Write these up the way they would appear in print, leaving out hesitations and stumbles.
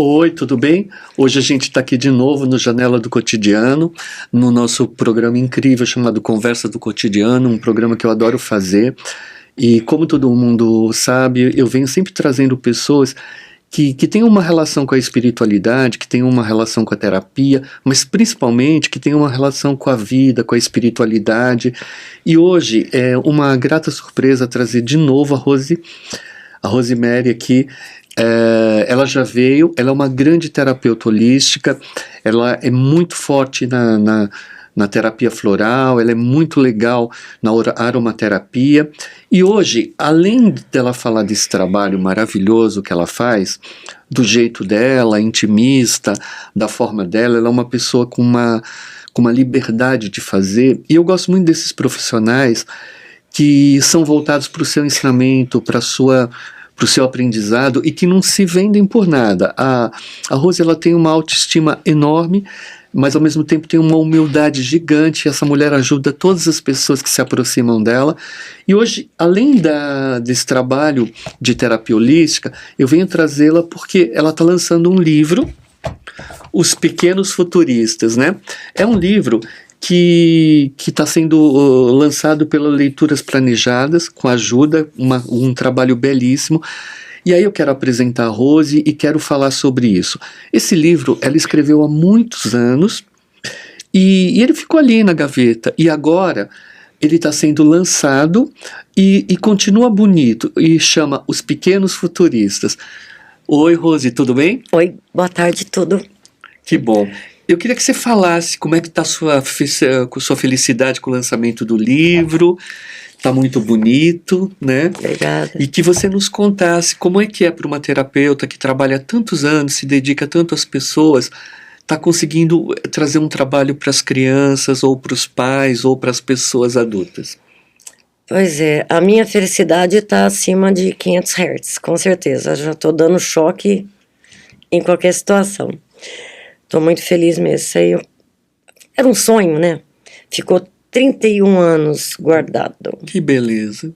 Oi, tudo bem? Hoje a gente está aqui de novo no Janela do Cotidiano, no nosso programa incrível chamado Conversa do Cotidiano, um programa que eu adoro fazer. E como todo mundo sabe, eu venho sempre trazendo pessoas que têm uma relação com a espiritualidade, que têm uma relação com a terapia, mas principalmente que têm uma relação com a vida, com a espiritualidade. E hoje é uma grata surpresa trazer de novo a Rosemary aqui. Ela já veio, ela é uma grande terapeuta holística, ela é muito forte na terapia floral, ela é muito legal na aromaterapia. E hoje, além dela falar desse trabalho maravilhoso que ela faz, do jeito dela, intimista, da forma dela, ela é uma pessoa com uma liberdade de fazer. E eu gosto muito desses profissionais que são voltados para o seu ensinamento, para o seu aprendizado e que não se vendem por nada. A Rose, ela tem uma autoestima enorme, mas ao mesmo tempo tem uma humildade gigante. Essa mulher ajuda todas as pessoas que se aproximam dela. E hoje, além desse trabalho de terapia holística, eu venho trazê-la porque ela está lançando um livro, Os Pequenos Futuristas, né? É um livro que está sendo lançado pela Leituras Planejadas, com ajuda, um trabalho belíssimo. E aí eu quero apresentar a Rose e quero falar sobre isso. Esse livro ela escreveu há muitos anos e ele ficou ali na gaveta. E agora ele está sendo lançado e continua bonito e chama Os Pequenos Futuristas. Oi, Rose, tudo bem? Oi, boa tarde, tudo. Que bom. Eu queria que você falasse como é que está sua felicidade com o lançamento do livro. Está muito bonito, né? Obrigada. E que você nos contasse como é que é para uma terapeuta que trabalha há tantos anos, se dedica tanto às pessoas, está conseguindo trazer um trabalho para as crianças, ou para os pais, ou para as pessoas adultas. Pois é, a minha felicidade está acima de 500 Hz, com certeza. Já estou dando choque em qualquer situação. Estou muito feliz mesmo. Isso aí era um sonho, né? Ficou 31 anos guardado. Que beleza.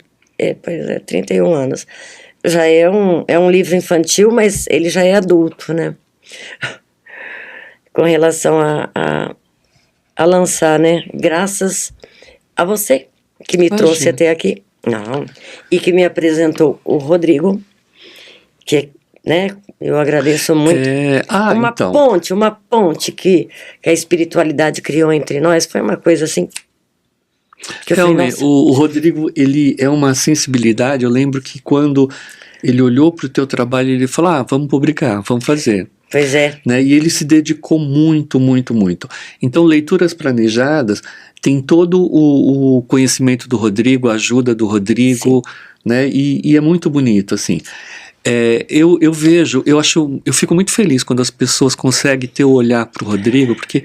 Pois é, 31 anos. Já é um livro infantil, mas ele já é adulto, né? Com relação a lançar, né? Graças a você que me trouxe até aqui. Não. E que me apresentou o Rodrigo, que, né? Eu agradeço muito. Uma ponte que a espiritualidade criou entre nós. Foi uma coisa assim. Realmente, o Rodrigo, ele é uma sensibilidade. Eu lembro que quando ele olhou para o teu trabalho, ele falou, vamos publicar, vamos fazer. Pois é. Né? E ele se dedicou muito, muito, muito. Então, Leituras Planejadas tem todo o conhecimento do Rodrigo, a ajuda do Rodrigo, né? E é muito bonito, assim. Eu vejo, eu fico muito feliz quando as pessoas conseguem ter o olhar para o Rodrigo, porque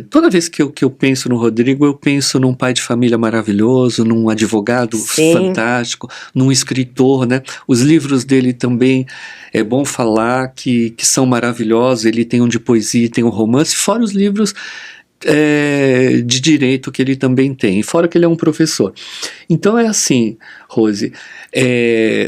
toda vez que eu penso no Rodrigo, eu penso num pai de família maravilhoso, num advogado fantástico, num escritor, né? Os livros dele também é bom falar que são maravilhosos. Ele tem um de poesia, tem um romance, fora os livros de direito que ele também tem, fora que ele é um professor. Então é assim, Rose,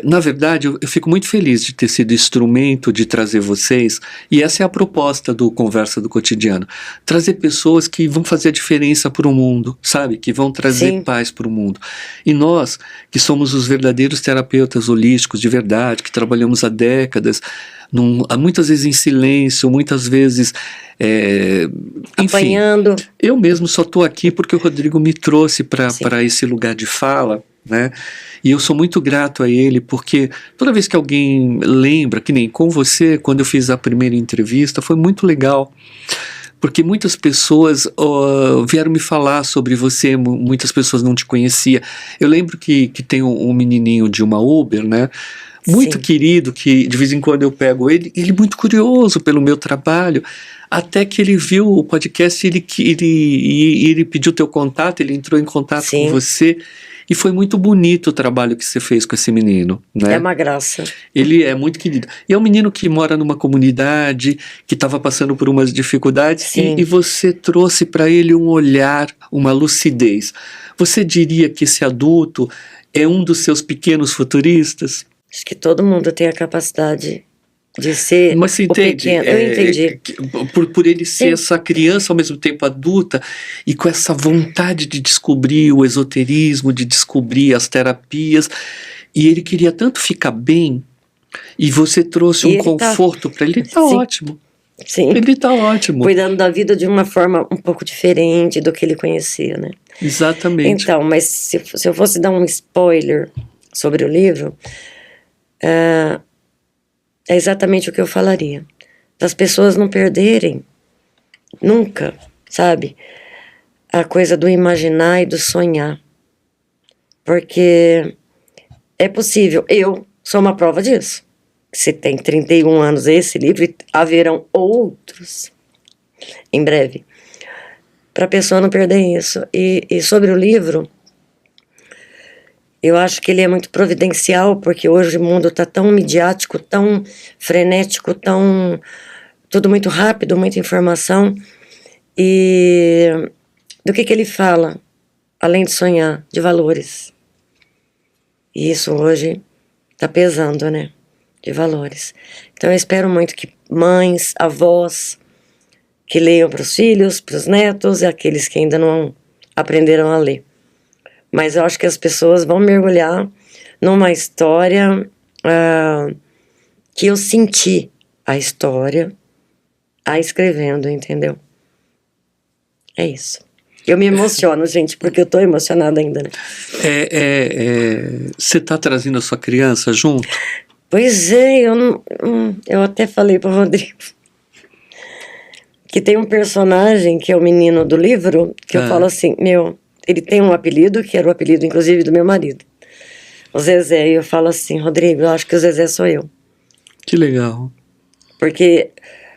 na verdade eu fico muito feliz de ter sido instrumento de trazer vocês, e essa é a proposta do Conversa do Cotidiano, trazer pessoas que vão fazer a diferença para o mundo, sabe, que vão trazer paz para o mundo, e nós que somos os verdadeiros terapeutas holísticos de verdade, que trabalhamos há décadas, muitas vezes em silêncio, muitas vezes apanhando. Enfim, eu mesmo só estou aqui porque o Rodrigo me trouxe para esse lugar de fala, né? E eu sou muito grato a ele, porque toda vez que alguém lembra, que nem com você, quando eu fiz a primeira entrevista, foi muito legal, porque muitas pessoas vieram me falar sobre você, muitas pessoas não te conheciam. Eu lembro que tem um menininho de uma Uber, né? Muito querido, que de vez em quando eu pego ele muito curioso pelo meu trabalho, até que ele viu o podcast e ele pediu teu contato, ele entrou em contato com você, e foi muito bonito o trabalho que você fez com esse menino, né? É uma graça. Ele é muito querido. E é um menino que mora numa comunidade, que estava passando por umas dificuldades, e você trouxe para ele um olhar, uma lucidez. Você diria que esse adulto é um dos seus pequenos futuristas? Acho que todo mundo tem a capacidade de ser Mas você o entende? pequeno. Eu entendi. Por ele ser Sim. essa criança ao mesmo tempo adulta e com essa vontade de descobrir o esoterismo, de descobrir as terapias, e ele queria tanto ficar bem, e você trouxe E um ele tá, conforto para ele, tá sim, ótimo. sim, Ele tá ótimo. cuidando da vida de uma forma um pouco diferente do que ele conhecia, né? Exatamente. Então, mas se eu fosse dar um spoiler sobre o livro, é exatamente o que eu falaria. Das pessoas não perderem nunca, sabe? A coisa do imaginar e do sonhar. Porque é possível. Eu sou uma prova disso. Se tem 31 anos esse livro, e haverão outros em breve. Para a pessoa não perder isso. E sobre o livro, eu acho que ele é muito providencial, porque hoje o mundo está tão midiático, tão frenético, tão tudo muito rápido, muita informação. E do que ele fala, além de sonhar, de valores. E isso hoje está pesando, né? De valores. Então eu espero muito que mães, avós, que leiam para os filhos, para os netos e aqueles que ainda não aprenderam a ler. Mas eu acho que as pessoas vão mergulhar numa história que eu senti a história escrevendo, entendeu? É isso. Eu me emociono, gente, porque eu tô emocionada ainda, né? Você tá trazendo a sua criança junto? Pois é, eu até falei pro Rodrigo que tem um personagem que é o menino do livro, que eu falo assim, ele tem um apelido, que era o apelido, inclusive, do meu marido. O Zezé, e eu falo assim, Rodrigo, eu acho que o Zezé sou eu. Que legal. Porque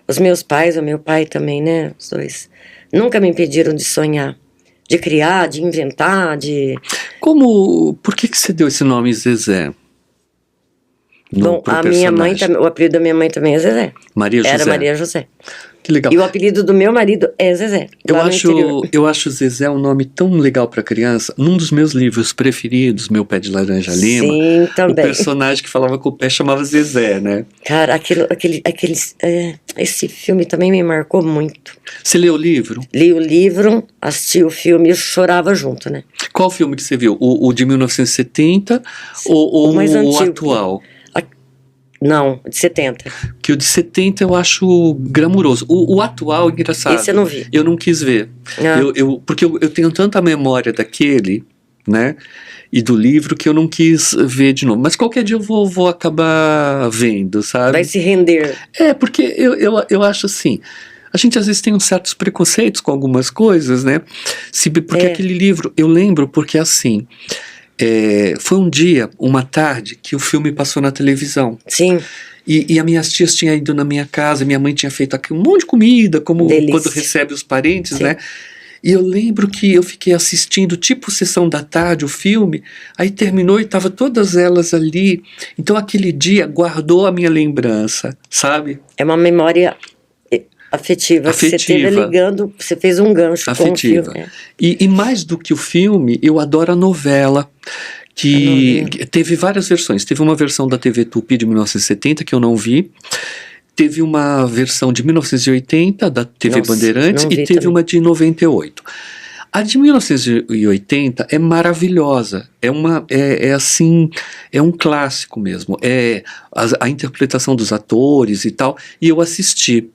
os meus pais, o meu pai também, né, os dois, nunca me impediram de sonhar, de criar, de inventar, de... Por que você deu esse nome Zezé? Bom, a minha mãe, o apelido da minha mãe também é Zezé. Maria José. Era Maria José. Que legal. E o apelido do meu marido é Zezé. Eu acho Zezé um nome tão legal para criança. Num dos meus livros preferidos, Meu Pé de Laranja Lima, sim, também. o personagem que falava com o pé chamava Zezé, né? Cara, esse filme também me marcou muito. Você leu o livro? Li o livro, assisti o filme e chorava junto, né? Qual filme que você viu? O de 1970 ou o mais antigo, o atual? Não, de 70. Que o de 70 eu acho glamuroso. O atual, engraçado. Esse eu não vi. Eu não quis ver. Porque eu tenho tanta memória daquele, né? E do livro que eu não quis ver de novo. Mas qualquer dia eu vou acabar vendo, sabe? Vai se render. Porque eu acho assim. A gente às vezes tem uns certos preconceitos com algumas coisas, né? Porque aquele livro, eu lembro porque assim. Foi um dia, uma tarde, que o filme passou na televisão. Sim. E as minhas tias tinham ido na minha casa, minha mãe tinha feito aqui um monte de comida, como delícia. Quando recebe os parentes, sim. né? E eu lembro que eu fiquei assistindo, tipo sessão da tarde, o filme, aí terminou e estavam todas elas ali. Então aquele dia guardou a minha lembrança, sabe? É uma memória afetiva. Que você teve ligando, você fez um gancho afetiva. Com o filme. E mais do que o filme, eu adoro a novela, que teve várias versões. Teve uma versão da TV Tupi de 1970 que eu não vi. Teve uma versão de 1980 da TV Bandeirantes e teve uma de 98. A de 1980 é maravilhosa, assim, é um clássico mesmo, a interpretação dos atores e tal, e eu assisti.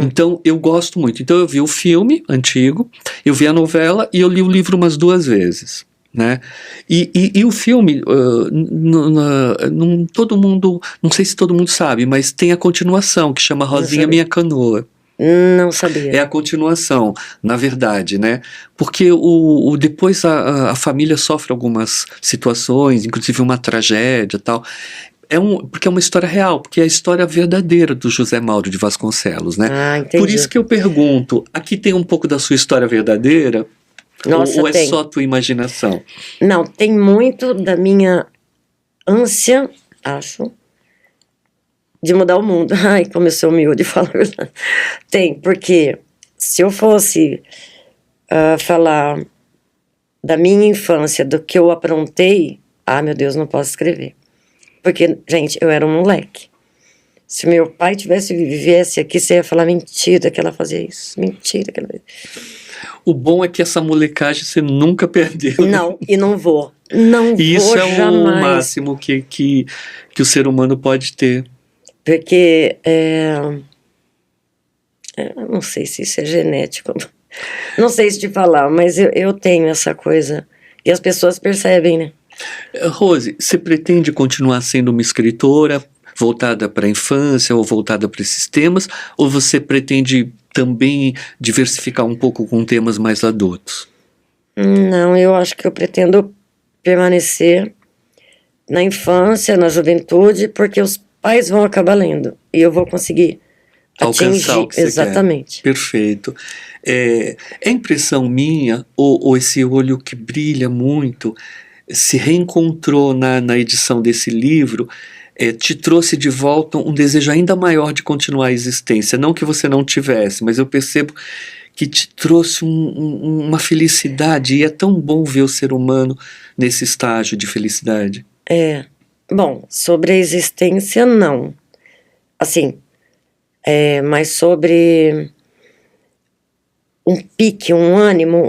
Então eu gosto muito. Então eu vi o filme antigo, eu vi a novela e eu li o livro umas 2 vezes, né? E o filme, todo mundo, não sei se todo mundo sabe, mas tem a continuação que chama Rosinha Minha Canoa. Não sabia. É a continuação, na verdade, né? Porque depois a família sofre algumas situações, inclusive uma tragédia e tal. Porque é uma história real, porque é a história verdadeira do José Mauro de Vasconcelos, né? Entendi. Por isso que eu pergunto, aqui tem um pouco da sua história verdadeira? Nossa, ou é só tua imaginação? Não, tem muito da minha ânsia, acho, de mudar o mundo. Ai, como eu sou humilde, falo a verdade. Tem, porque se eu fosse falar da minha infância, do que eu aprontei, meu Deus, não posso escrever. Porque, gente, eu era um moleque. Se meu pai viesse aqui, você ia falar mentira que ela fazia isso. Mentira que ela fazia. O bom é que essa molecagem você nunca perdeu. Não, e não vou. Não E vou isso é jamais. o máximo que o ser humano pode ter. Porque, eu não sei se isso é genético. Não sei se te falar, mas eu tenho essa coisa. E as pessoas percebem, né? Rose, você pretende continuar sendo uma escritora voltada para a infância ou voltada para esses temas? Ou você pretende também diversificar um pouco com temas mais adultos? Não, eu acho que eu pretendo permanecer na infância, na juventude, porque os pais vão acabar lendo. E eu vou conseguir Alcançar o que você exatamente. quer. Perfeito. É impressão minha, ou esse olho que brilha muito, se reencontrou na edição desse livro, te trouxe de volta um desejo ainda maior de continuar a existência. Não que você não tivesse, mas eu percebo que te trouxe uma felicidade, e é tão bom ver o ser humano nesse estágio de felicidade. Bom, sobre a existência, não. Assim, mas sobre um pique, um ânimo,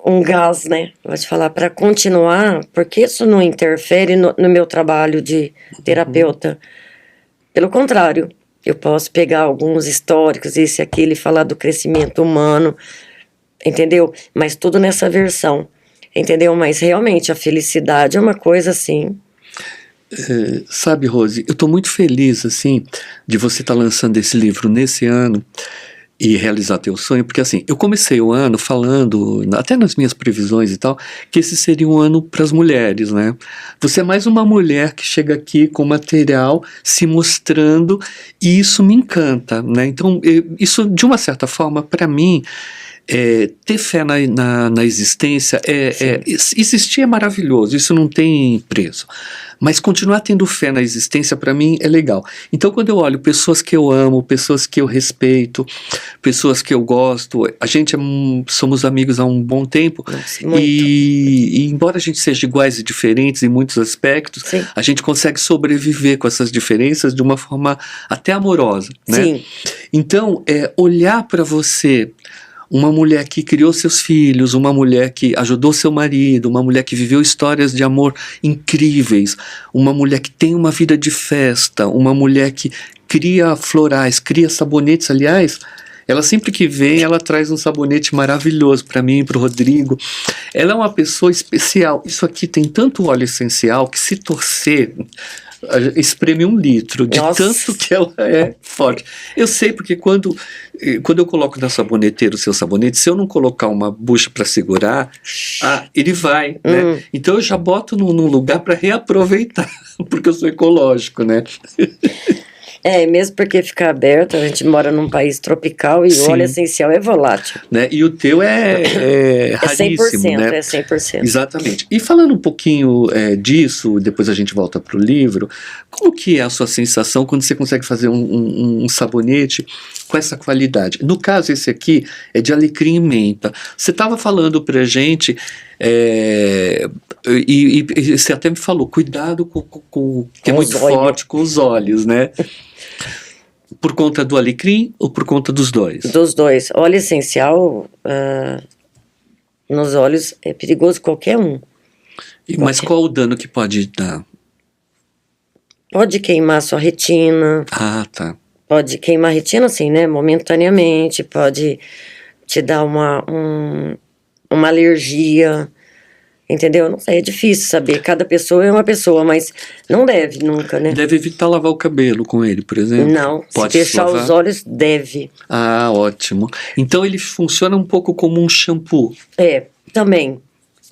um gás, né? Vou te falar, para continuar, porque isso não interfere no meu trabalho de terapeuta. Pelo contrário, eu posso pegar alguns históricos, esse e aquele, e falar do crescimento humano, entendeu? Mas tudo nessa versão, entendeu? Mas realmente a felicidade é uma coisa assim. Sabe, Rose, eu estou muito feliz, assim, de você estar lançando esse livro nesse ano e realizar teu sonho, porque assim, eu comecei o ano falando, até nas minhas previsões e tal, que esse seria um ano para as mulheres, né? Você é mais uma mulher que chega aqui com material se mostrando, e isso me encanta, né? Então, isso, de uma certa forma, para mim, ter fé na existência, existir é maravilhoso, isso não tem preço. Mas continuar tendo fé na existência, para mim, é legal. Então, quando eu olho pessoas que eu amo, pessoas que eu respeito, pessoas que eu gosto, a gente somos amigos há um bom tempo. Nossa, muito. E embora a gente seja iguais e diferentes em muitos aspectos, Sim. a gente consegue sobreviver com essas diferenças de uma forma até amorosa, né? Sim. Então, olhar para você, uma mulher que criou seus filhos, uma mulher que ajudou seu marido, uma mulher que viveu histórias de amor incríveis, uma mulher que tem uma vida de festa, uma mulher que cria florais, cria sabonetes. Aliás, ela sempre que vem, ela traz um sabonete maravilhoso para mim e para o Rodrigo. Ela é uma pessoa especial. Isso aqui tem tanto óleo essencial que, se torcer, espreme 1 litro, de Nossa. tanto que ela é forte. Eu sei, porque quando eu coloco na saboneteira o seu sabonete, se eu não colocar uma bucha para segurar, ele vai, né? Então eu já boto num lugar para reaproveitar, porque eu sou ecológico, né? Mesmo porque fica aberto, a gente mora num país tropical e Sim. o óleo essencial é volátil. Né? E o teu é raríssimo, 100%, né? É 100%. Exatamente. E falando um pouquinho disso, depois a gente volta para o livro, como que é a sua sensação quando você consegue fazer um sabonete com essa qualidade? No caso, esse aqui é de alecrim e menta. Você estava falando pra gente, e você até me falou, cuidado que é muito forte com os olhos, né? Por conta do alecrim ou por conta dos dois? Dos dois. Óleo essencial nos olhos é perigoso qualquer um. Mas qual o dano que pode dar? Pode queimar sua retina. Ah, tá. Pode queimar a retina, assim, né? Momentaneamente. Pode te dar uma alergia. Entendeu? Não sei, é difícil saber. Cada pessoa é uma pessoa, mas não deve nunca, né? Deve evitar lavar o cabelo com ele, por exemplo? Não, pode se fechar os olhos, deve. Ah, ótimo. Então ele funciona um pouco como um shampoo. Também.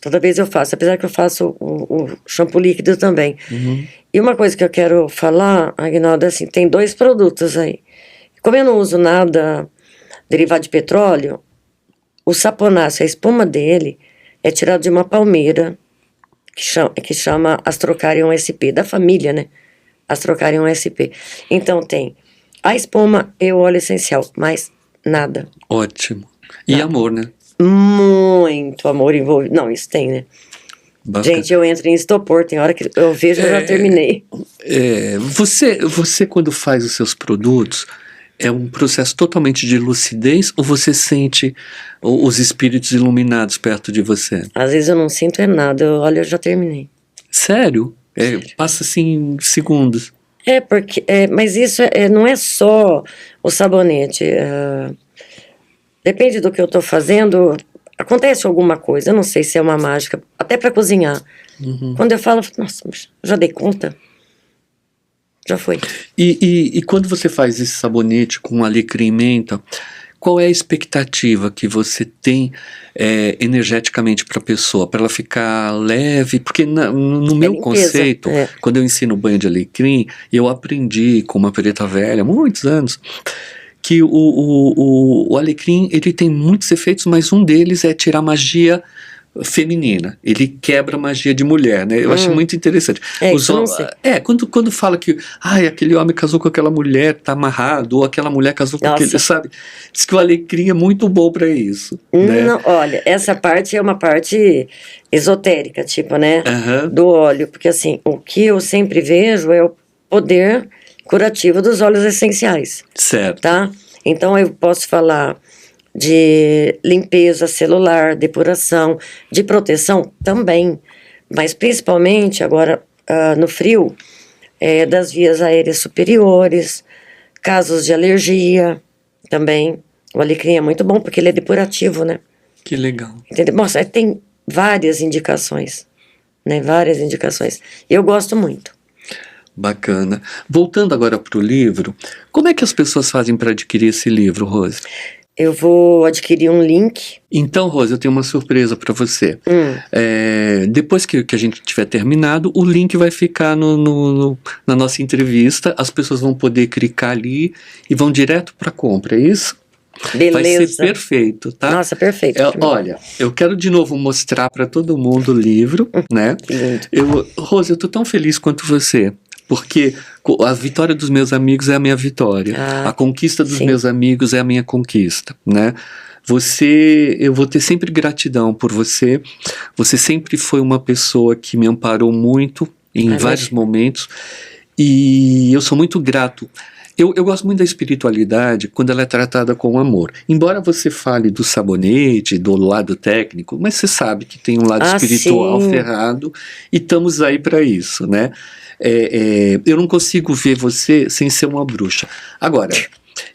Toda vez eu faço, apesar que eu faço o shampoo líquido também. Uhum. E uma coisa que eu quero falar, Aguinaldo, é assim, tem 2 produtos aí. Como eu não uso nada derivado de petróleo, o saponáceo, a espuma dele, é tirado de uma palmeira que chama Astrocarium SP, da família, né? Astrocarium SP. Então tem a espuma e o óleo essencial, mais nada. Ótimo. E amor, né? Muito amor envolvido. Não, isso tem, né? Bacana. Gente, eu entro em estopor, tem hora que eu vejo, eu já terminei. Você quando faz os seus produtos, é um processo totalmente de lucidez ou você sente os espíritos iluminados perto de você? Às vezes eu não sinto é nada, eu olho, eu já terminei. Sério? Passa assim segundos. Porque, mas isso não é só o sabonete. Depende do que eu tô fazendo, acontece alguma coisa, eu não sei se é uma mágica, até para cozinhar. Quando eu falo, nossa, já dei conta? Já foi. E quando você faz esse sabonete com alecrim e menta, qual é a expectativa que você tem energeticamente para a pessoa, para ela ficar leve? Porque no meu limpeza, conceito, quando eu ensino banho de alecrim, eu aprendi com uma preta velha, há muitos anos, que o alecrim ele tem muitos efeitos, mas um deles é tirar magia feminina, ele quebra a magia de mulher, né? Eu acho muito interessante. Isso eu não sei. Quando fala que aquele homem casou com aquela mulher, tá amarrado, ou aquela mulher casou com aquele, sabe? Diz que o alecrim é muito bom para isso. Né? Não, olha, essa parte é uma parte esotérica, tipo, né? Uhum. Do óleo, porque assim, o que eu sempre vejo é o poder curativo dos óleos essenciais. Certo. Tá? Então eu posso falar de limpeza celular, depuração, de proteção também, mas principalmente agora no frio, das vias aéreas superiores, casos de alergia também. O alecrim é muito bom porque ele é depurativo, né? Que legal. Entendeu? Nossa, tem várias indicações, né? Várias indicações. Eu gosto muito. Bacana. Voltando agora para o livro, como é que as pessoas fazem para adquirir esse livro, Rose? Eu vou adquirir um link. Então, Rose, eu tenho uma surpresa para você. Depois que a gente tiver terminado, o link vai ficar na nossa entrevista. As pessoas vão poder clicar ali e vão direto para a compra, é isso? Beleza. Vai ser perfeito, tá? Nossa, perfeito. Olha, eu quero de novo mostrar para todo mundo o livro, né? Lindo. Rose, eu tô tão feliz quanto você. Porque a vitória dos meus amigos é a minha vitória. A conquista dos meus amigos é a minha conquista, né? Eu vou ter sempre gratidão por você. Você sempre foi uma pessoa que me amparou muito em vários momentos. E eu sou muito grato. Eu gosto muito da espiritualidade quando ela é tratada com amor. Embora você fale do sabonete, do lado técnico, mas você sabe que tem um lado espiritual ferrado e estamos aí para isso, né? Eu não consigo ver você sem ser uma bruxa. Agora,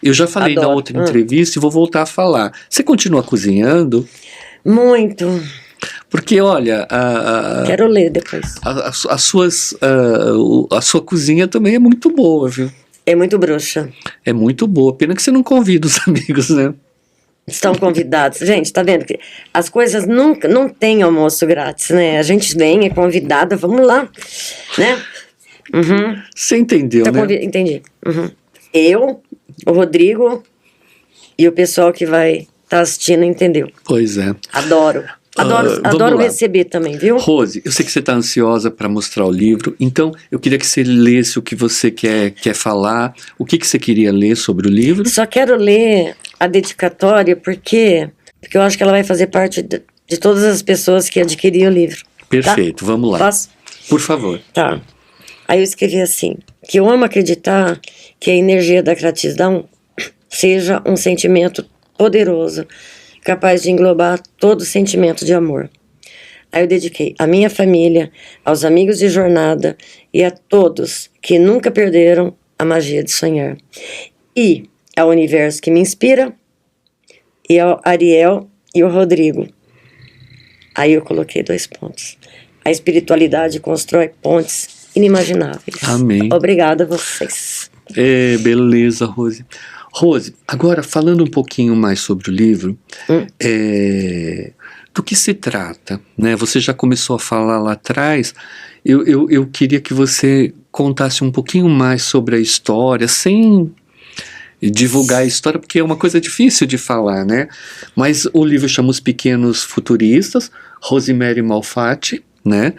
eu já falei na outra entrevista e vou voltar a falar. Você continua cozinhando? Muito. Porque, olha... Quero ler depois. A sua cozinha também é muito boa, viu? É muito bruxa. É muito boa. Pena que você não convida os amigos, né? Estão convidados. Gente, tá vendo que as coisas nunca, não tem almoço grátis, né? A gente vem, é convidada, vamos lá, né? Você entendeu, né? Entendi. Eu, o Rodrigo e o pessoal que vai estar assistindo entendeu. Pois é. Adoro. Adoro receber também, viu? Rose, eu sei que você está ansiosa para mostrar o livro, então eu queria que você lesse o que você quer falar. O que você queria ler sobre o livro? Só quero ler a dedicatória porque eu acho que ela vai fazer parte de todas as pessoas que adquiriram o livro. Perfeito, tá? Vamos lá. Posso? Por favor. Tá. Aí eu escrevi assim, que eu amo acreditar que a energia da gratidão seja um sentimento poderoso, capaz de englobar todo sentimento de amor. Aí eu dediquei à minha família, aos amigos de jornada e a todos que nunca perderam a magia de sonhar. E ao universo que me inspira, e ao Ariel e ao Rodrigo. Aí eu coloquei 2 pontos. A espiritualidade constrói pontes inimagináveis. Amém. Obrigada a vocês. Beleza, Rose. Rose, agora falando um pouquinho mais sobre o livro, do que se trata, né? Você já começou a falar lá atrás, eu queria que você contasse um pouquinho mais sobre a história, sem divulgar a história, porque é uma coisa difícil de falar, né? Mas o livro chama Os Pequenos Futuristas, Rosemary Malfatti, né?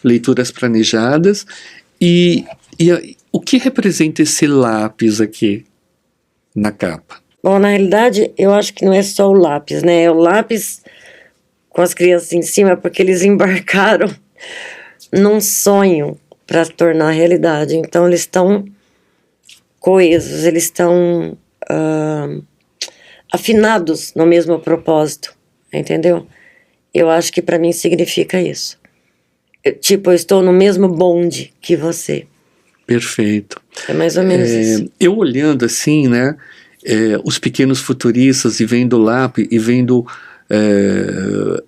Leituras planejadas, e o que representa esse lápis aqui na capa? Bom, na realidade, eu acho que não é só o lápis, né? É o lápis com as crianças em cima, porque eles embarcaram num sonho para tornar realidade. Então eles estão coesos, eles estão afinados no mesmo propósito, entendeu? Eu acho que para mim significa isso. Tipo, eu estou no mesmo bonde que você. Perfeito. É mais ou menos isso. Eu olhando assim, né, os pequenos futuristas e vendo lá e vendo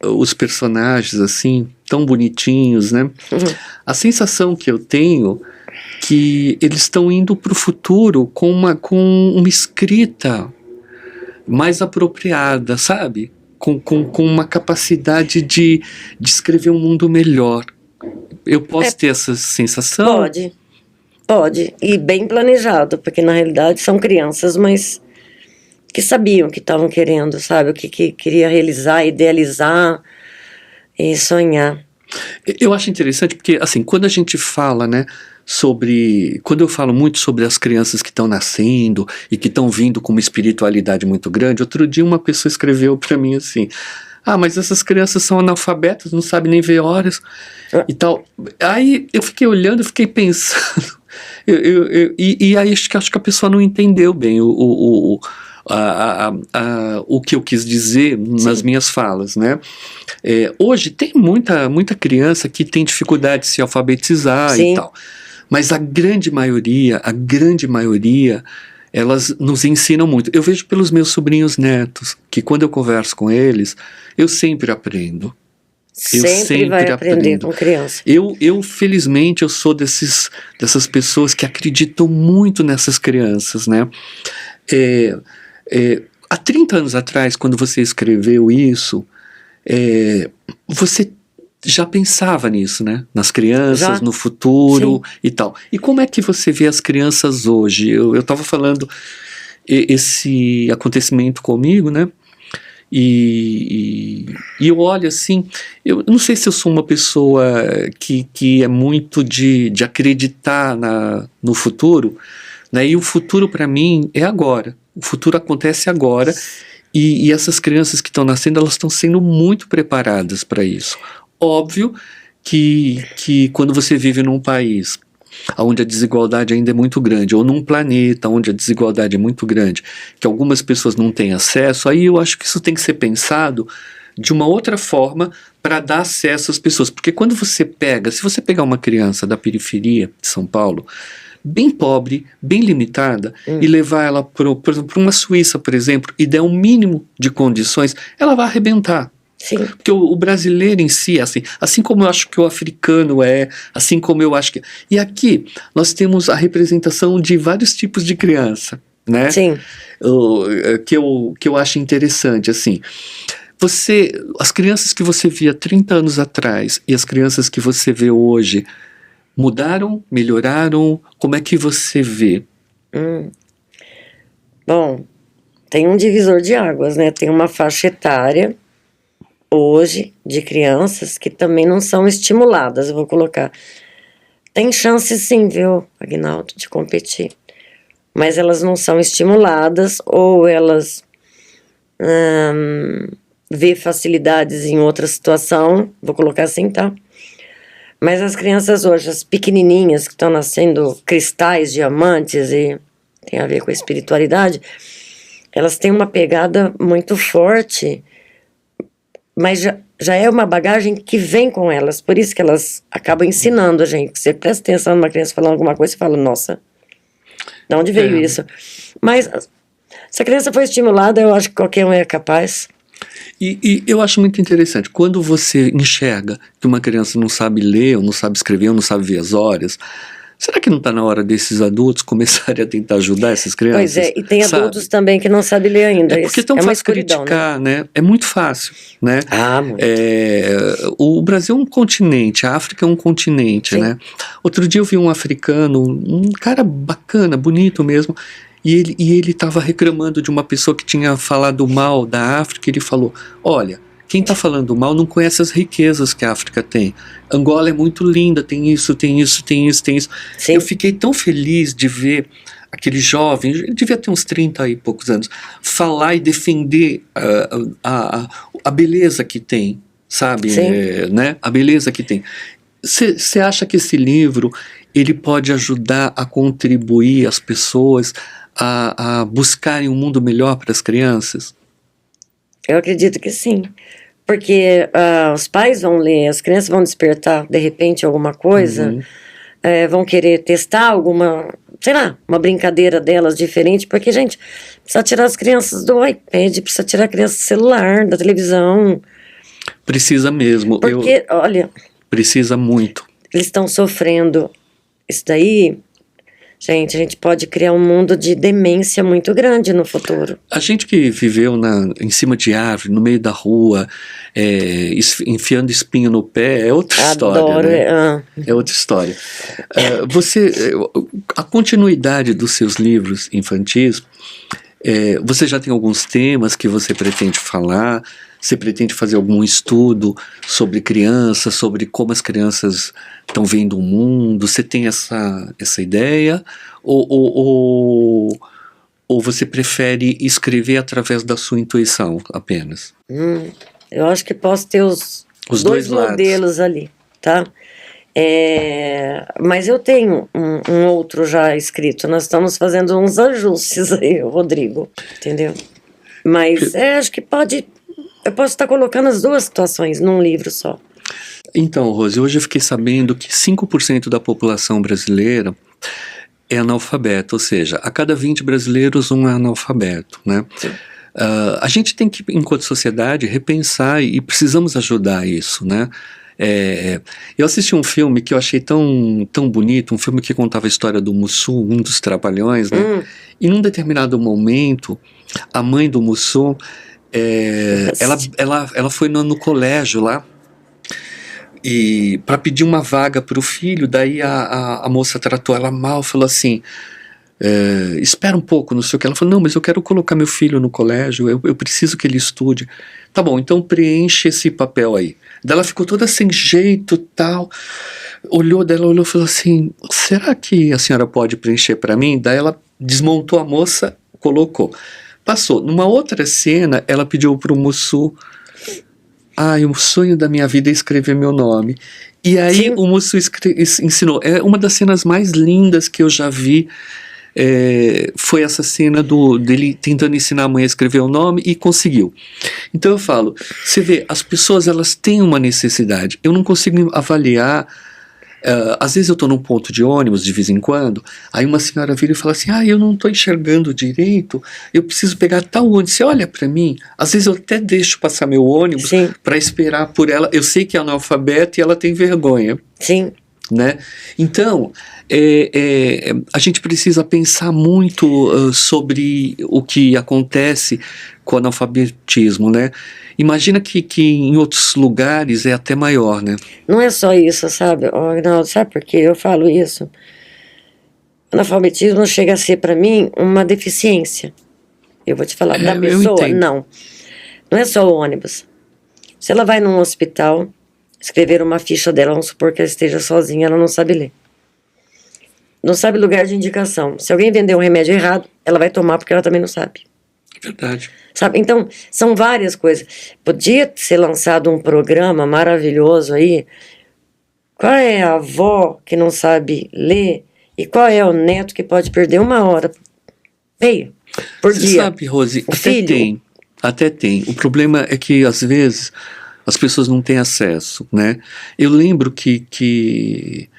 os personagens assim, tão bonitinhos, né? A sensação que eu tenho que eles estão indo para o futuro com uma escrita mais apropriada, sabe? Com uma capacidade de escrever um mundo melhor. Eu posso ter essa sensação? Pode, e bem planejado, porque na realidade são crianças, mas que sabiam o que estavam querendo, sabe? O que queria realizar, idealizar e sonhar. Eu acho interessante porque, assim, quando a gente fala, né, quando eu falo muito sobre as crianças que estão nascendo e que estão vindo com uma espiritualidade muito grande, outro dia uma pessoa escreveu para mim assim: ah, mas essas crianças são analfabetas, não sabem nem ver horas e tal. Aí eu fiquei olhando, eu fiquei pensando, e aí acho que a pessoa não entendeu bem o que eu quis dizer nas minhas falas, né? Hoje tem muita criança que tem dificuldade de se alfabetizar e tal, mas a grande maioria, elas nos ensinam muito. Eu vejo pelos meus sobrinhos netos, que quando eu converso com eles, eu sempre aprendo. Sempre vai aprender com criança. Eu felizmente, eu sou dessas pessoas que acreditam muito nessas crianças, né? Há 30 anos atrás, quando você escreveu isso, você já pensava nisso, né? Nas crianças, no futuro e tal. E como é que você vê as crianças hoje? Eu estava falando esse acontecimento comigo, né? E eu olho assim, eu não sei se eu sou uma pessoa que é muito de acreditar no futuro, né? E o futuro para mim é agora. O futuro acontece agora e essas crianças que estão nascendo, elas estão sendo muito preparadas para isso. Óbvio que quando você vive num país onde a desigualdade ainda é muito grande, ou num planeta onde a desigualdade é muito grande, que algumas pessoas não têm acesso, aí eu acho que isso tem que ser pensado de uma outra forma para dar acesso às pessoas. Porque quando se você pegar uma criança da periferia de São Paulo, bem pobre, bem limitada, e levar ela, por exemplo, para uma Suíça, por exemplo, e der um mínimo de condições, ela vai arrebentar. Sim. Porque o brasileiro em si é assim como eu acho que o africano assim como eu acho que... E aqui nós temos a representação de vários tipos de criança, né? Sim. Que eu acho interessante, assim. As crianças que você via 30 anos atrás e as crianças que você vê hoje mudaram, melhoraram? Como é que você vê? Bom, tem um divisor de águas, né? Tem uma faixa etária hoje de crianças que também não são estimuladas, eu vou colocar. Tem chance sim, viu, Aguinaldo, de competir. Mas elas não são estimuladas ou elas vê facilidades em outra situação, vou colocar assim, tá? Mas as crianças hoje, as pequenininhas que estão nascendo cristais, diamantes e tem a ver com a espiritualidade, elas têm uma pegada muito forte, mas já é uma bagagem que vem com elas, por isso que elas acabam ensinando a gente. Você presta atenção numa criança falando alguma coisa e fala, nossa, de onde veio isso? Mas se a criança foi estimulada, eu acho que qualquer um é capaz. E eu acho muito interessante, quando você enxerga que uma criança não sabe ler, ou não sabe escrever, ou não sabe ver as horas, será que não está na hora desses adultos começarem a tentar ajudar essas crianças? Pois é, e tem adultos também que não sabem ler ainda. Porque é tão fácil criticar, né? É muito fácil, né? Muito. O Brasil é um continente, a África é um continente, né? Outro dia eu vi um africano, um cara bacana, bonito mesmo, e ele estava reclamando de uma pessoa que tinha falado mal da África, e ele falou, olha, quem está falando mal não conhece as riquezas que a África tem. Angola é muito linda, tem isso, tem isso, tem isso, tem isso. Sim. Eu fiquei tão feliz de ver aquele jovem, ele devia ter uns 30 e poucos anos, falar e defender a beleza que tem, sabe? Sim. Né? A beleza que tem. Você acha que esse livro ele pode ajudar a contribuir as pessoas a buscarem um mundo melhor para as crianças? Eu acredito que sim. Porque os pais vão ler, as crianças vão despertar, de repente, alguma coisa, vão querer testar alguma, sei lá, uma brincadeira delas diferente, porque, gente, precisa tirar as crianças do iPad, precisa tirar a criança do celular, da televisão. Precisa mesmo. Porque, olha, precisa muito. eles estão sofrendo. Isso daí, gente, a gente pode criar um mundo de demência muito grande no futuro. A gente que viveu em cima de árvore, no meio da rua, enfiando espinho no pé, é outra história. Adoro, né? É outra história. A continuidade dos seus livros infantis, você já tem alguns temas que você pretende falar? Você pretende fazer algum estudo sobre crianças, sobre como as crianças estão vendo o mundo? Você tem essa ideia? Ou você prefere escrever através da sua intuição apenas? Eu acho que posso ter os dois modelos ali, tá? Mas eu tenho um outro já escrito. Nós estamos fazendo uns ajustes aí, Rodrigo, entendeu? Mas acho que pode... Eu posso estar colocando as duas situações num livro só. Então, Rose, hoje eu fiquei sabendo que 5% da população brasileira é analfabeto, ou seja, a cada 20 brasileiros um é analfabeto, né? A gente tem que, enquanto sociedade, repensar e precisamos ajudar isso, né? Eu assisti um filme que eu achei tão bonito, um filme que contava a história do Mussu, um dos trapalhões, né? E num determinado momento, a mãe do Mussu, ela foi no colégio lá e para pedir uma vaga para o filho. Daí a moça tratou ela mal, falou assim, espera um pouco, não sei o que. Ela falou, não, mas eu quero colocar meu filho no colégio, eu preciso que ele estude. Tá bom, então preenche esse papel aí. Daí ela ficou toda sem jeito, tal, olhou e falou assim, será que a senhora pode preencher para mim? Daí ela desmontou a moça, colocou. Passou. Numa outra cena, ela pediu pro Mussu, o sonho da minha vida é escrever meu nome. E aí Sim. o Mussu ensinou. É uma das cenas mais lindas que eu já vi. Foi essa cena dele tentando ensinar a mãe a escrever o nome e conseguiu. Então eu falo, você vê, as pessoas elas têm uma necessidade. Eu não consigo avaliar. Às vezes eu estou num ponto de ônibus de vez em quando, aí uma senhora vira e fala assim, eu não estou enxergando direito, eu preciso pegar tal ônibus, você olha para mim. Às vezes eu até deixo passar meu ônibus para esperar por ela. Eu sei que é analfabeta e ela tem vergonha. Sim. Né? Então a gente precisa pensar muito sobre o que acontece com o analfabetismo, né? Imagina que em outros lugares é até maior, né? Não é só isso, sabe, Agnaldo? Sabe por que eu falo isso? O analfabetismo chega a ser para mim uma deficiência. Eu vou te falar, da pessoa, não é só o ônibus. Se ela vai num hospital escrever uma ficha dela, vamos supor que ela esteja sozinha, ela não sabe ler. Não sabe lugar de indicação. Se alguém vender um remédio errado, ela vai tomar porque ela também não sabe. Verdade. Sabe? Então, são várias coisas. Podia ser lançado um programa maravilhoso aí. Qual é a avó que não sabe ler e qual é o neto que pode perder 1 hora meia por dia? Você sabe, Rose, até tem. O problema é que, às vezes, as pessoas não têm acesso, né? Eu lembro que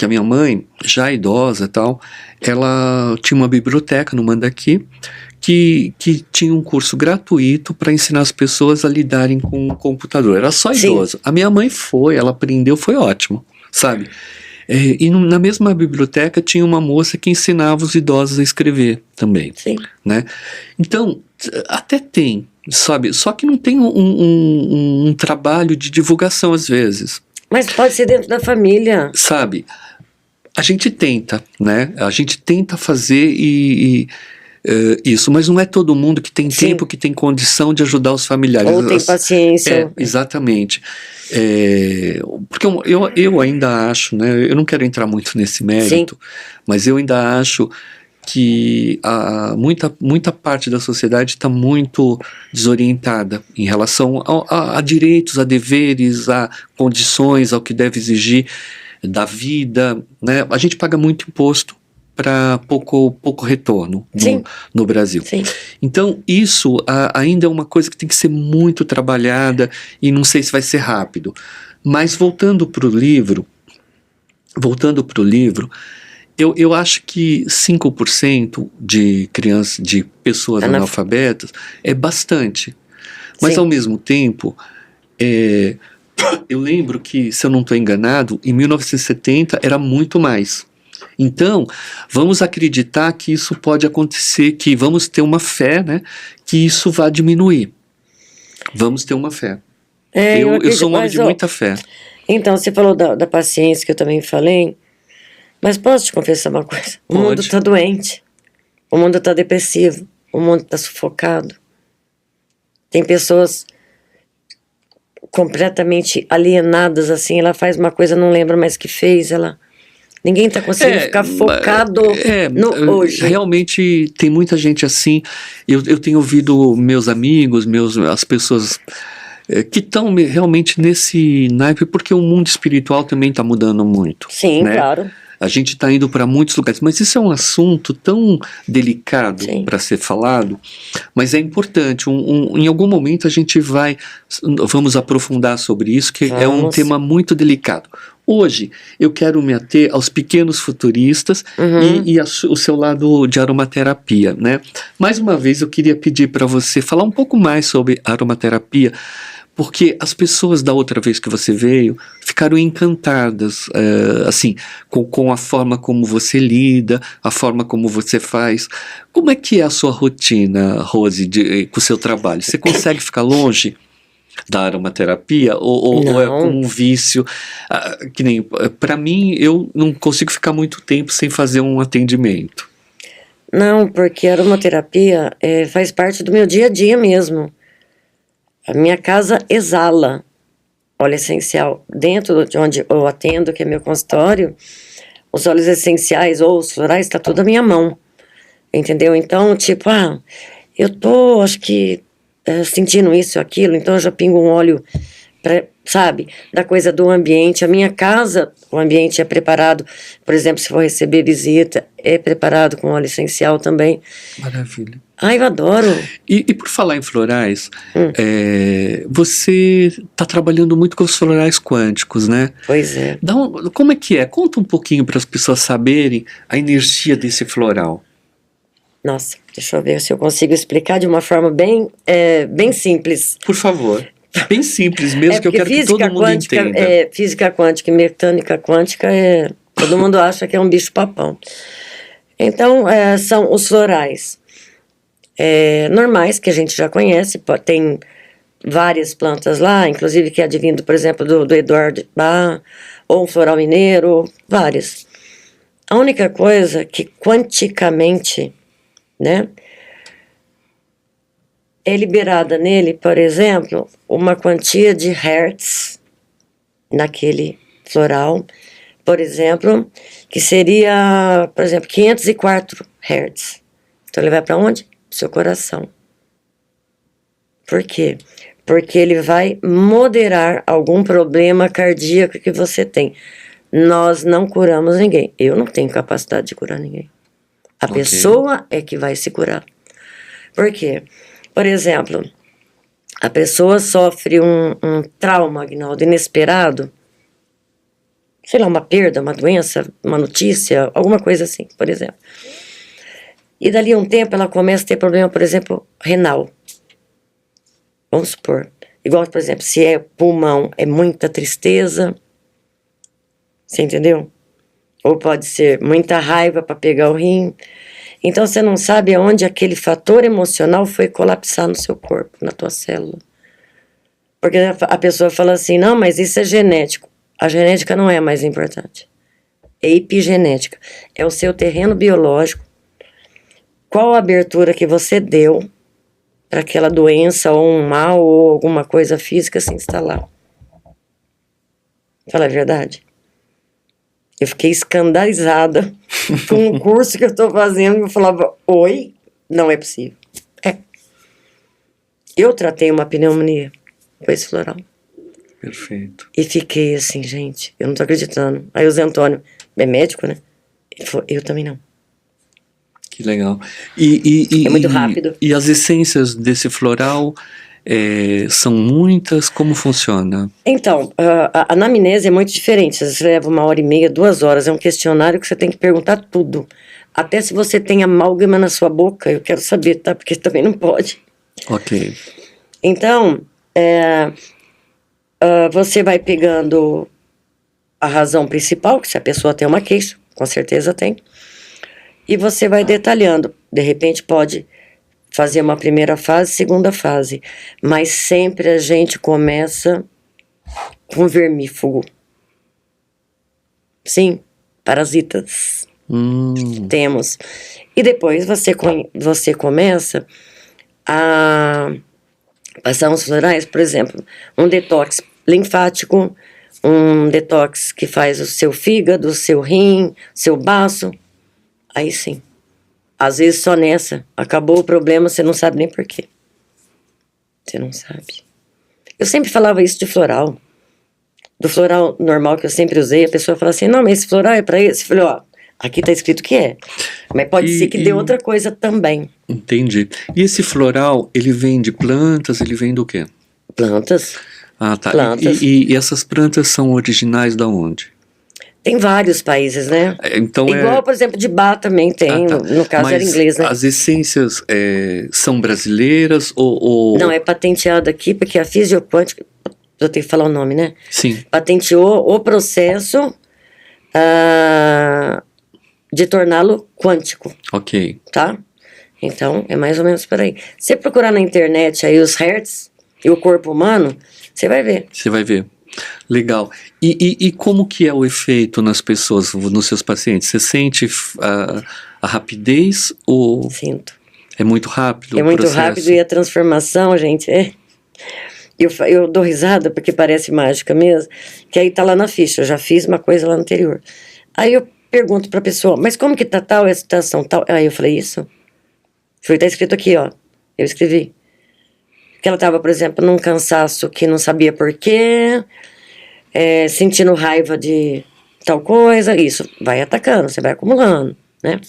a minha mãe, já idosa e tal, ela tinha uma biblioteca no Mandaki que tinha um curso gratuito para ensinar as pessoas a lidarem com o computador. Era só idoso. Sim. A minha mãe ela aprendeu, foi ótimo, sabe? E na mesma biblioteca tinha uma moça que ensinava os idosos a escrever também. Sim. Né? Então, até tem, sabe? Só que não tem um trabalho de divulgação às vezes. Mas pode ser dentro da família. Sabe? A gente tenta, né? A gente tenta fazer isso, mas não é todo mundo que tem tempo, que tem condição de ajudar os familiares. Ou tem paciência. Exatamente. Porque eu ainda acho, né? Eu não quero entrar muito nesse mérito, mas eu ainda acho que muita parte da sociedade está muito desorientada em relação a direitos, a deveres, a condições, ao que deve exigir da vida, né? A gente paga muito imposto para pouco retorno no Brasil. Sim. Então, isso ainda é uma coisa que tem que ser muito trabalhada e não sei se vai ser rápido. Mas voltando para o livro, eu acho que 5% de crianças, de pessoas analfabetas é bastante. Mas, ao mesmo tempo, eu lembro que, se eu não estou enganado, em 1970 era muito mais. Então, vamos acreditar que isso pode acontecer, que vamos ter uma fé, né, que isso vai diminuir. Vamos ter uma fé. Eu sou um homem de muita fé. Então, você falou da paciência, que eu também falei, mas posso te confessar uma coisa? O mundo está doente, o mundo está depressivo, o mundo está sufocado. Tem pessoas completamente alienadas, assim, ela faz uma coisa, não lembra mais o que fez, ninguém está conseguindo ficar focado no hoje. Realmente tem muita gente assim. Eu tenho ouvido meus amigos, as pessoas que estão realmente nesse naipe, porque o mundo espiritual também está mudando muito. Sim, né? Claro. A gente está indo para muitos lugares, mas isso é um assunto tão delicado para ser falado, mas é importante. Em algum momento a gente vamos aprofundar sobre isso, que é um tema muito delicado. Hoje eu quero me ater aos pequenos futuristas e o seu lado de aromaterapia, né? Mais uma vez eu queria pedir para você falar um pouco mais sobre aromaterapia, porque as pessoas da outra vez que você veio ficaram encantadas, assim, com a forma como você lida, a forma como você faz. Como é que é a sua rotina, Rose, com o seu trabalho? Você consegue ficar longe da aromaterapia ou é como um vício? Que nem, para mim, eu não consigo ficar muito tempo sem fazer um atendimento. Não, porque a aromaterapia faz parte do meu dia a dia mesmo. A minha casa exala óleo essencial. Dentro de onde eu atendo, que é meu consultório, os óleos essenciais ou os florais, está tudo à minha mão. Entendeu? Então, tipo, eu tô, acho que, sentindo isso, aquilo, então eu já pingo um óleo, sabe, da coisa do ambiente. A minha casa, o ambiente é preparado, por exemplo, se for receber visita, é preparado com óleo essencial também. Maravilha. Eu adoro. E por falar em florais, você está trabalhando muito com os florais quânticos, né? Pois é. Como é que é? Conta um pouquinho para as pessoas saberem a energia desse floral. Nossa, deixa eu ver se eu consigo explicar de uma forma bem simples. Por favor. Bem simples mesmo, que eu quero que todo mundo entenda. Física quântica e mecânica quântica, todo mundo acha que é um bicho-papão. Então, são os florais normais, que a gente já conhece. Tem várias plantas lá, inclusive que é advindo, por exemplo, do Eduardo Bach, ou um floral mineiro, várias. A única coisa que quanticamente, né, é liberada nele, por exemplo, uma quantia de hertz naquele floral, por exemplo, que seria, por exemplo, 504 hertz. Então ele vai para onde? Pro seu coração. Por quê? Porque ele vai moderar algum problema cardíaco que você tem. Nós não curamos ninguém. Eu não tenho capacidade de curar ninguém. A pessoa é que vai se curar. Por quê? Por exemplo, a pessoa sofre um trauma, Aguinaldo, inesperado, sei lá, uma perda, uma doença, uma notícia, alguma coisa assim, por exemplo. E dali a um tempo ela começa a ter problema, por exemplo, renal. Vamos supor. Igual, por exemplo, se é pulmão, é muita tristeza. Você entendeu? Ou pode ser muita raiva para pegar o rim. Então você não sabe aonde aquele fator emocional foi colapsar no seu corpo, na tua célula. Porque a pessoa fala assim, não, mas isso é genético. A genética não é mais importante. É epigenética. É o seu terreno biológico. Qual a abertura que você deu para aquela doença ou um mal ou alguma coisa física se instalar? Fala a verdade. Eu fiquei escandalizada com o curso que eu tô fazendo. Eu falava, oi? Não é possível. É. Eu tratei uma pneumonia com esse floral. Perfeito. E fiquei assim, gente, eu não tô acreditando. Aí o Zé Antônio, é médico, né? Ele falou, eu também não. Que legal. É muito rápido. E as essências desse floral são muitas? Como funciona? Então, a anamnese é muito diferente. Você leva 1h30, 2 horas. É um questionário que você tem que perguntar tudo. Até se você tem amálgama na sua boca, eu quero saber, tá? Porque também não pode. Ok. Então, você vai pegando a razão principal, que se a pessoa tem uma queixa, com certeza tem, e você vai detalhando. De repente pode fazer uma primeira fase, segunda fase, mas sempre a gente começa com vermífugo. Sim, parasitas. Temos. E depois você começa a passar uns florais, por exemplo, um detox linfático, um detox que faz o seu fígado, o seu rim, seu baço. Aí sim. Às vezes só nessa. Acabou o problema, você não sabe nem por quê. Você não sabe. Eu sempre falava isso de floral. Do floral normal que eu sempre usei, a pessoa fala assim, não, mas esse floral é pra isso. Eu falei, ó, aqui tá escrito que é. Mas pode ser que dê outra coisa também. Entendi. E esse floral, ele vem de plantas, ele vem do quê? Plantas. Ah, tá. Plantas. E essas plantas são originais da onde? Tem vários países, né? Então igual, por exemplo, de Bá também tem, tá. no caso Mas era inglês, né? as essências são brasileiras ou... Não, é patenteado aqui, porque a Fisioquântica, eu tenho que falar o nome, né? Sim. Patenteou o processo de torná-lo quântico, Ok. tá? Então, é mais ou menos por aí. Se você procurar na internet aí os hertz e o corpo humano, você vai ver. Você vai ver. Legal. E como que é o efeito nas pessoas, nos seus pacientes? Você sente a rapidez ou Sinto. é muito rápido É o muito processo? rápido e a transformação, gente, Eu dou risada porque parece mágica mesmo, que aí tá lá na ficha, eu já fiz uma coisa lá no anterior. Aí eu pergunto pra pessoa, mas como que tá tal, essa situação tal? Aí eu falei, isso? Tá escrito aqui, ó. Eu escrevi. Que ela tava, por exemplo, num cansaço que não sabia por quê, sentindo raiva de tal coisa, isso vai atacando, você vai acumulando, né?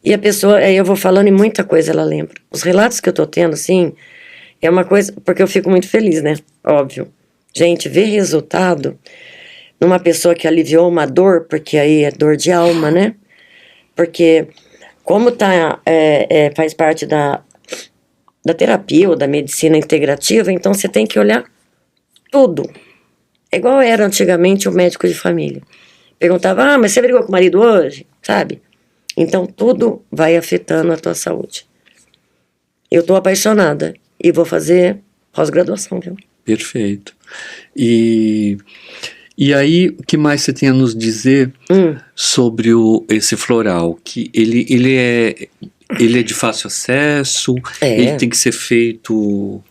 E a pessoa, aí eu vou falando e muita coisa ela lembra. Os relatos que eu tô tendo, assim, é uma coisa, porque eu fico muito feliz, né? Óbvio. Gente, ver resultado numa pessoa que aliviou uma dor, porque aí é dor de alma, né? Porque como faz parte da terapia ou da medicina integrativa, então você tem que olhar tudo. É igual era antigamente o médico de família. Perguntava, mas você brigou com o marido hoje? Sabe? Então tudo vai afetando a tua saúde. Eu tô apaixonada e vou fazer pós-graduação, viu? Perfeito. E aí, o que mais você tem a nos dizer sobre esse floral? Que ele é de fácil acesso? Ele tem que ser feito...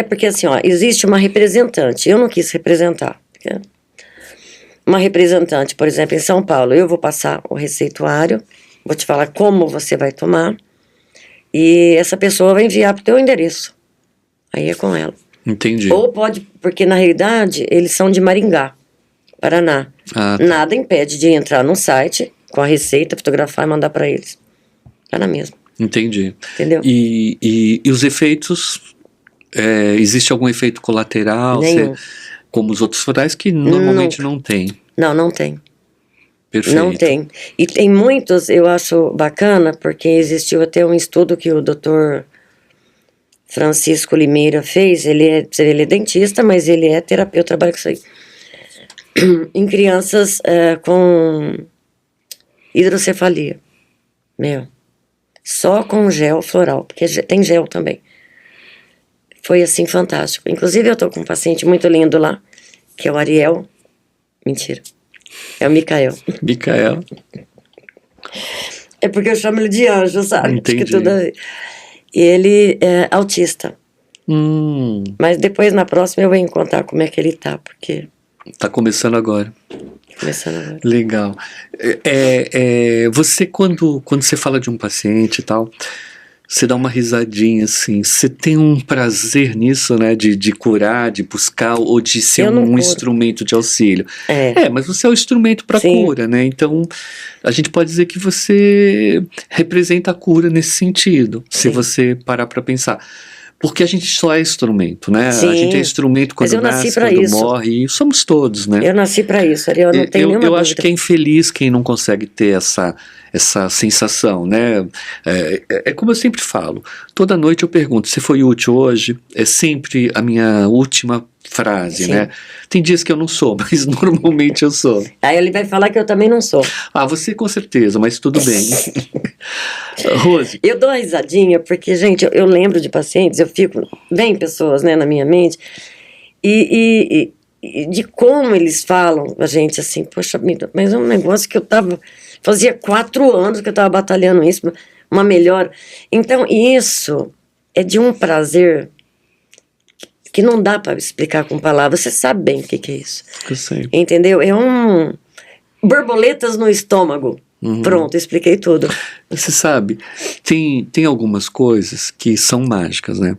Porque assim, ó, existe uma representante. Eu não quis representar. Uma representante, por exemplo, em São Paulo, eu vou passar o receituário, vou te falar como você vai tomar, e essa pessoa vai enviar pro teu endereço. Aí é com ela. Entendi. Ou pode, porque na realidade eles são de Maringá, Paraná. Ah, tá. Nada impede de entrar no site com a receita, fotografar e mandar para eles. Tá na mesma. Entendi. Entendeu? E os efeitos, existe algum efeito colateral? Nenhum. Como os outros florais que normalmente não tem. Não tem. Perfeito. Não tem. E tem muitos, eu acho bacana, porque existiu até um estudo que o Dr. Francisco Limeira fez. Ele é dentista, mas ele é terapeuta, trabalha com isso aí. Em crianças com hidrocefalia. Só com gel floral, porque tem gel também. Foi assim fantástico. Inclusive eu tô com um paciente muito lindo lá, que é o Ariel. Mentira. É o Micael. Micael. É porque eu chamo ele de anjo, sabe? Entendi. Acho que tudo a ver. E ele é autista. Mas depois, na próxima, eu venho contar como é que ele tá, porque... Tá começando agora. Começando agora. Legal. Você, quando você fala de um paciente e tal, você dá uma risadinha assim, você tem um prazer nisso, né, de curar, de buscar, ou de ser Eu não um curo. instrumento de auxílio? É. Mas você é o instrumento para Sim. cura, né? Então, a gente pode dizer que você representa a cura nesse sentido, se Sim. você parar para pensar. Porque a gente só é instrumento, né? Sim. A gente é instrumento Mas quando eu nasci nasce, pra quando isso. morre, e somos todos, né? Eu nasci para isso, eu não tenho nenhuma Eu dúvida. acho que é infeliz quem não consegue ter essa sensação, né? É como eu sempre falo, toda noite eu pergunto, você foi útil hoje? É sempre a minha última frase, Sim. né? Tem dias que eu não sou, mas normalmente eu sou. Aí ele vai falar que eu também não sou. Você com certeza, mas tudo bem. Rose. Eu dou uma risadinha porque, gente, eu lembro de pacientes, vem pessoas, né, na minha mente, e de como eles falam a gente assim, poxa vida, mas é um negócio que fazia 4 anos que eu estava batalhando isso, uma melhora. Então, isso é de um prazer que não dá para explicar com palavras. Você sabe bem o que é isso. Eu sei. Entendeu? Borboletas no estômago. Pronto, expliquei tudo. Você sabe, tem algumas coisas que são mágicas, né?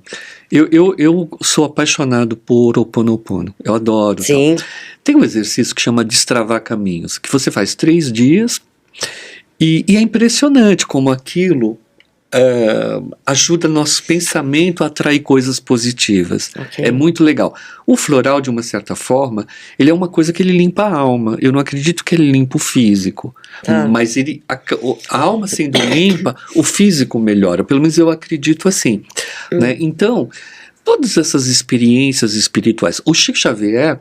Eu sou apaixonado por Ho'oponopono, eu adoro. Sim. Tal. Tem um exercício que chama Destravar Caminhos, que você faz 3 dias e é impressionante como aquilo ajuda nosso pensamento a atrair coisas positivas. Ok. É muito legal. O floral, de uma certa forma, ele é uma coisa que ele limpa a alma. Eu não acredito que ele limpa o físico. Tá. Mas a alma sendo limpa, o físico melhora. Pelo menos eu acredito assim. Né? Então, todas essas experiências espirituais. O Chico Xavier,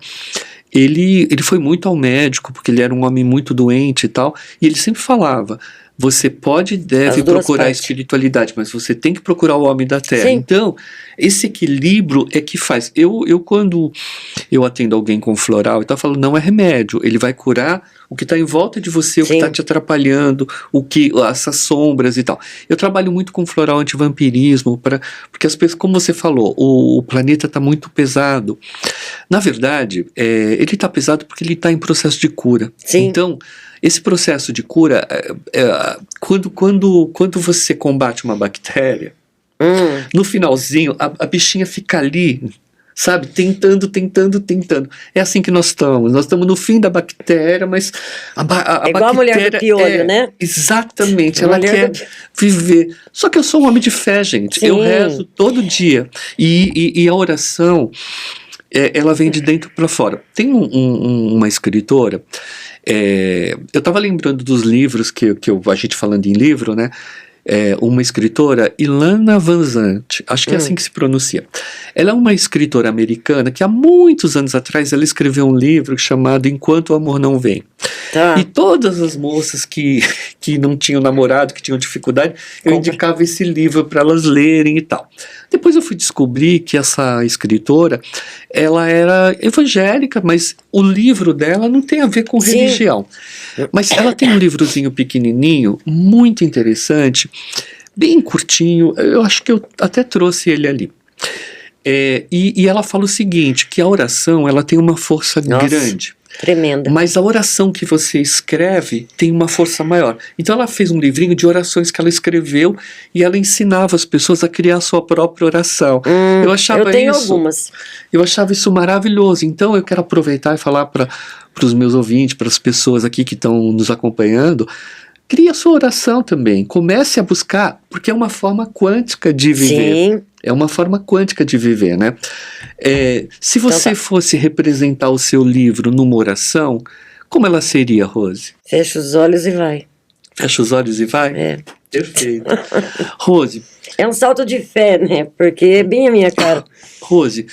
ele foi muito ao médico, porque ele era um homem muito doente e tal, e ele sempre falava, você pode e deve As duas procurar a partes. espiritualidade, mas você tem que procurar o homem da terra. Sim. Então, esse equilíbrio é que faz. Eu quando eu atendo alguém com floral, eu falo, não é remédio, ele vai curar o que está em volta de você, o que Sim. está te atrapalhando, essas sombras e tal. Eu trabalho muito com floral antivampirismo, porque as pessoas, como você falou, o planeta está muito pesado. Na verdade, ele está pesado porque ele está em processo de cura. Sim. Então, esse processo de cura, quando você combate uma bactéria, no finalzinho, a bichinha fica ali, sabe, tentando. É assim que nós estamos. Nós estamos no fim da bactéria, mas a É igual bactéria... a mulher do piolho, né? Exatamente, A ela mulher quer viver. Só que eu sou um homem de fé, gente. Sim. Eu rezo todo dia. E a oração, ela vem de dentro para fora. Tem uma escritora... eu estava lembrando dos livros a gente falando em livro, né? Uma escritora, Ilana Van Zandt, acho que é assim que se pronuncia. Ela é uma escritora americana que há muitos anos atrás ela escreveu um livro chamado Enquanto o Amor Não Vem. Tá. E todas as moças que não tinham namorado, que tinham dificuldade, eu indicava esse livro para elas lerem e tal. Depois eu fui descobrir que essa escritora, ela era evangélica, mas o livro dela não tem a ver com Sim. religião. Mas ela tem um livrozinho pequenininho, muito interessante, bem curtinho, eu acho que eu até trouxe ele ali. E ela fala o seguinte, que a oração ela tem uma força grande. Tremenda. Mas a oração que você escreve tem uma força maior. Então ela fez um livrinho de orações que ela escreveu e ela ensinava as pessoas a criar a sua própria oração. Eu tenho algumas. Eu achava isso maravilhoso. Então eu quero aproveitar e falar para os meus ouvintes, para as pessoas aqui que estão nos acompanhando, crie a sua oração também. Comece a buscar, porque é uma forma quântica de viver. Sim. É uma forma quântica de viver, né? Se você fosse representar o seu livro numa oração, como ela seria, Rose? Fecha os olhos e vai. Fecha os olhos e vai? Perfeito. Rose. É um salto de fé, né? Porque é bem a minha cara. Rose,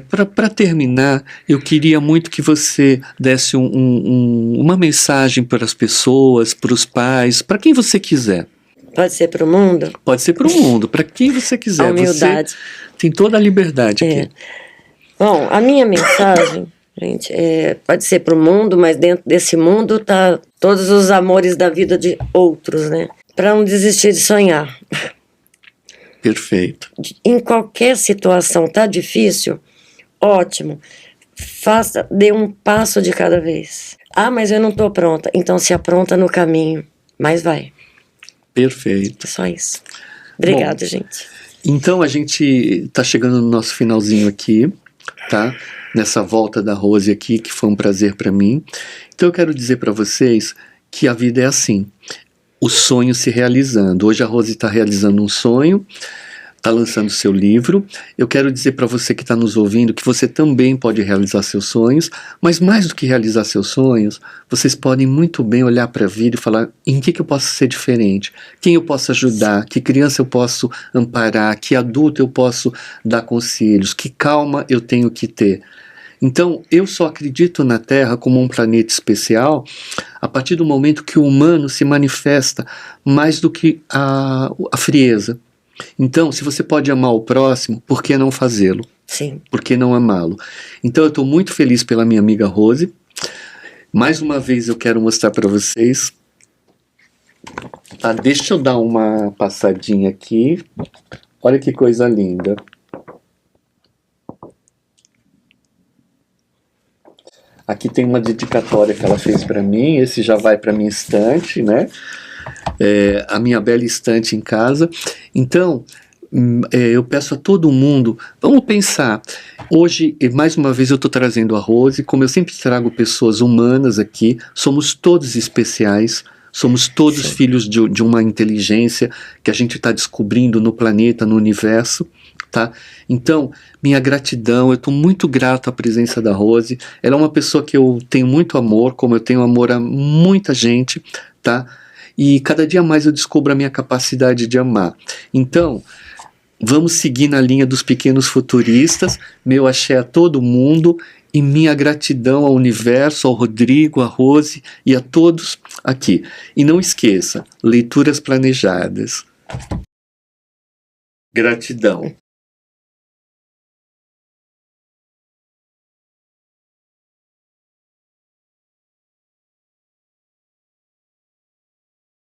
para terminar, eu queria muito que você desse uma mensagem para as pessoas, para os pais, para quem você quiser. Pode ser para o mundo? Pode ser para o mundo, para quem você quiser. A humildade. Você tem toda a liberdade aqui. Bom, a minha mensagem, gente, pode ser para o mundo, mas dentro desse mundo tá todos os amores da vida de outros, né? Para não desistir de sonhar. Perfeito. Em qualquer situação tá difícil, ótimo. Dê um passo de cada vez. Ah, mas eu não tô pronta. Então se apronta no caminho, mas vai. Perfeito. É só isso. Obrigada, Bom, gente. então a gente está chegando no nosso finalzinho aqui, tá? Nessa volta da Rose aqui, que foi um prazer para mim. Então eu quero dizer para vocês que a vida é assim, o sonho se realizando. Hoje a Rose está realizando um sonho, está lançando seu livro. Eu quero dizer para você que está nos ouvindo que você também pode realizar seus sonhos, mas mais do que realizar seus sonhos, vocês podem muito bem olhar para a vida e falar em que eu posso ser diferente, quem eu posso ajudar, que criança eu posso amparar, que adulto eu posso dar conselhos, que calma eu tenho que ter. Então, eu só acredito na Terra como um planeta especial a partir do momento que o humano se manifesta mais do que a frieza. Então, se você pode amar o próximo, por que não fazê-lo? Sim. Por que não amá-lo? Então, eu estou muito feliz pela minha amiga Rose. Mais uma vez, eu quero mostrar para vocês. Deixa eu dar uma passadinha aqui. Olha que coisa linda. Aqui tem uma dedicatória que ela fez para mim. Esse já vai para minha estante, né? A minha bela estante em casa. Então, eu peço a todo mundo, vamos pensar. Hoje, mais uma vez, eu estou trazendo a Rose. Como eu sempre trago pessoas humanas aqui, somos todos especiais. Somos todos Sim. filhos de uma inteligência que a gente está descobrindo no planeta, no universo. Tá? Então, minha gratidão, eu estou muito grato à presença da Rose. Ela é uma pessoa que eu tenho muito amor, como eu tenho amor a muita gente, tá? E cada dia mais eu descubro a minha capacidade de amar. Então, vamos seguir na linha dos pequenos futuristas. Meu axé a todo mundo e minha gratidão ao universo, ao Rodrigo, à Rose e a todos aqui. E não esqueça, leituras planejadas. Gratidão.